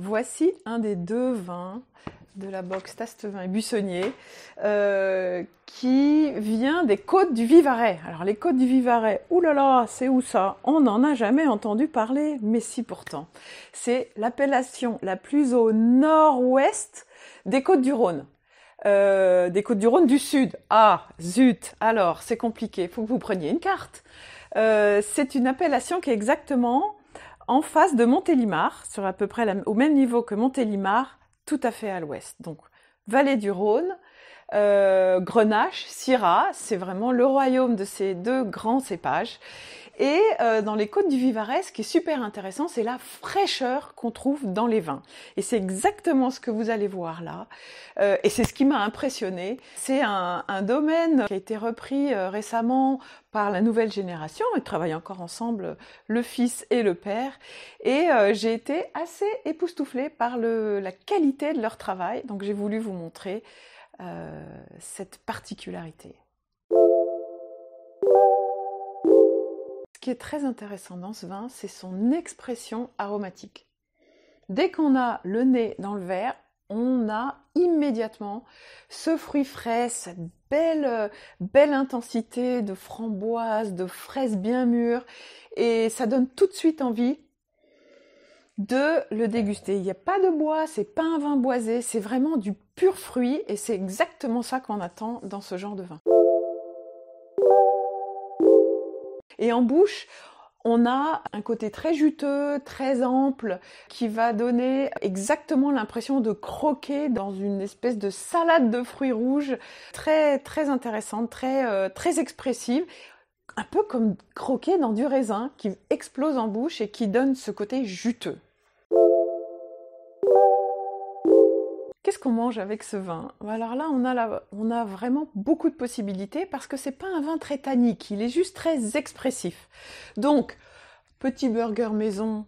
Voici un des deux vins de la box Tastevin et Buissonnier qui vient des Côtes du Vivarais. Alors les Côtes du Vivarais, oulala, c'est où ça? On n'en a jamais entendu parler, mais si pourtant. C'est l'appellation la plus au nord-ouest des Côtes du Rhône. Des Côtes du Rhône du Sud. Ah, zut, alors c'est compliqué, il faut que vous preniez une carte. C'est une appellation qui est exactement en face de Montélimar, sur à peu près au même niveau que Montélimar, tout à fait à l'ouest. Donc, vallée du Rhône, Grenache, Syrah, c'est vraiment le royaume de ces deux grands cépages. Et dans les Côtes du Vivarais, ce qui est super intéressant, c'est la fraîcheur qu'on trouve dans les vins. Et c'est exactement ce que vous allez voir là. Et c'est ce qui m'a impressionné. C'est un domaine qui a été repris récemment par la nouvelle génération. Ils travaillent encore ensemble, le fils et le père. Et j'ai été assez époustouflée par la qualité de leur travail. Donc j'ai voulu vous montrer cette particularité. Ce qui est très intéressant dans ce vin, c'est son expression aromatique. Dès qu'on a le nez dans le verre, on a immédiatement ce fruit frais, cette belle intensité de framboise, de fraises bien mûres, et ça donne tout de suite envie de le déguster. Il n'y a pas de bois, c'est pas un vin boisé, c'est vraiment du pur fruit, et c'est exactement ça qu'on attend dans ce genre de vin. Et en bouche, on a un côté très juteux, très ample, qui va donner exactement l'impression de croquer dans une espèce de salade de fruits rouges, très, très intéressante, très expressive, un peu comme croquer dans du raisin qui explose en bouche et qui donne ce côté juteux. Qu'est-ce qu'on mange avec ce vin? Alors là, on a vraiment beaucoup de possibilités parce que c'est pas un vin très tannique, il est juste très expressif. Donc, petit burger maison,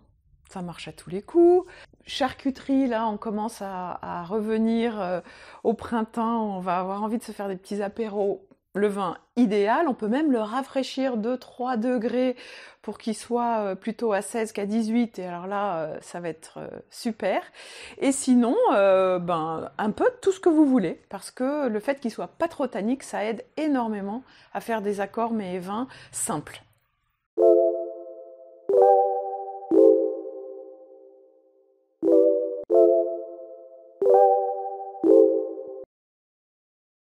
ça marche à tous les coups. Charcuterie, là, on commence à revenir au printemps, on va avoir envie de se faire des petits apéros. Le vin idéal, on peut même le rafraîchir 2-3 degrés pour qu'il soit plutôt à 16 qu'à 18, et alors là, ça va être super. Et sinon, un peu tout ce que vous voulez, parce que le fait qu'il soit pas trop tannique, ça aide énormément à faire des accords mets et vins simples.